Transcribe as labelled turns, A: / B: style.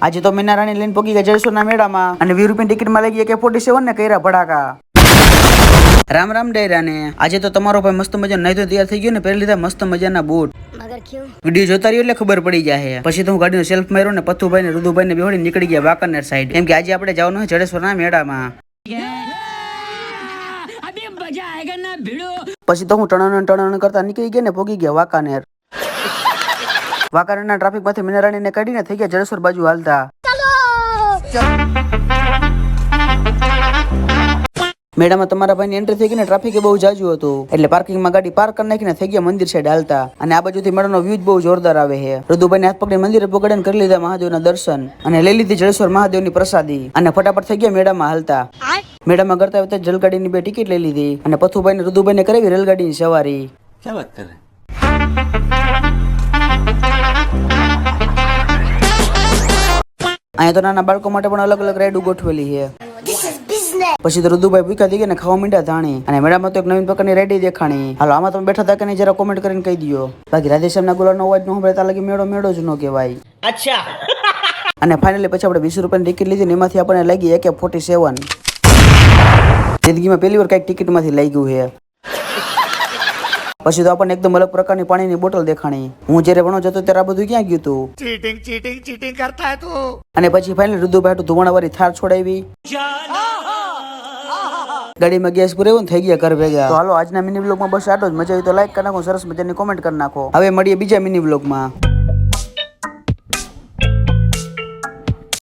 A: આજે તો મીના રાણી લઈને પોગી ગયા જળસોરના મેળામાં અને 20 રૂપિયાની ટિકિટમાં લઈ ગયા AK-47 ને કર્યા ભડાકા. રામ રામ ડેરાને. આજે તો તમારો ભાઈ મસ્ત મજાનો નાઈ ધોઈ તૈયાર થઈ ગયો ને પહેરી લીધા મસ્ત મજાના બૂટ.
B: મગર ક્યું?
A: વિડીયો જોતા રહ્યો એટલે ખબર પડી જાય. પછી તો હું ગાડીનો સેલ્ફ માર્યો ને પથ્થુભાઈ ને રુદુભાઈ ને બેહોડી નીકળી ગયા વાંકાનેર સાઈડ. કેમ કે આજે આપણે જવાનું છે જડેશ્વરના મેળામાં. પછી તો હું ટણણ કરતા નીકળી ગયા ને પોગી ગયા વાંકાનેર. વાંકાનેરના ટ્રાફિક માંથી મીના રાણીને કાઢીને થઈ ગયા જડેશ્વર બાજુ હાલતા. મેળામાં તમારા ભાઈની એન્ટ્રી થઈ ગઈ ને ટ્રાફિક બહુ જાજુ હતું એટલે પાર્કિંગમાં ગાડી પાર્ક કરી નાખીને થઈ ગયા મંદિર સાઈડ હાલતા. અને આ બાજુથી મેળાનો વ્યૂ બહુ જોરદાર આવે છે. રુદુભાઈને હાથ પકડી મંદિરે પકડીને કરી લીધા મહાદેવના દર્શન અને લઈ લીધી જળેશ્વર મહાદેવની પ્રસાદી અને ફટાફટ થઈ ગયા મેળામાં હાલતા. મેળામાં કરતા વખતે રેલગાડીની 2 ટિકિટ લઈ લીધી અને પથુભાઈ ને રુદુભાઈને કરાવી રેલગાડીની સવારી.
C: ક્યાં વાત કરે?
A: અહીંયા તો નાના બાળકો માટે પણ અલગ અલગ રાઈડ ગોઠવેલી છે. પછી તો રુદુભાઈ ભૂખ્યા થઈ ગયા ને ખાવા માંડ્યા ધાણી અને મેળામાં તો એક નવીન પ્રકારની રાઈડ દેખાણી. હાલો આમાં તમે બેઠા હતા કે નહીં જરા કોમેન્ટ કરીને કહી દો. બાકી રાધેશ્યામના ગુલાબનો અવાજ ન સાંભળતા લાગે મેળો જ ન કહેવાય. અચ્છા. અને ફાઇનલી પછી આપણે 20 રૂપિયાની ટિકિટ લીધી ને એમાંથી આપણને લાગી AK-47. જિંદગીમાં પહેલી વાર કઈક ટિકિટ માંથી લાગ્યું છે. પછી તો આપણને એકદમ અલગ પ્રકારની પાણીની બોટલ દેખાણી. હું જયારે ભણો જતો ત્યારે આ બધું ક્યાં ગયું તું? ચીટિંગ કરતા હે તું. અને પછી ફાઇનલી રુદુભાઈ ધુવાણાવાળી થાર છોડાવી. ગાડીમાં ગેસ પૂરેવો ને થઈ ગયા ઘર ભેગા. તો હાલો આજના મિની વ્લોગમાં બસ આટલો જ. મજા આવી તો લાઈક કરી નાખો, સરસ મજાની કોમેન્ટ કરી નાખો. હવે મળીએ બીજા મિની વ્લોગમાં.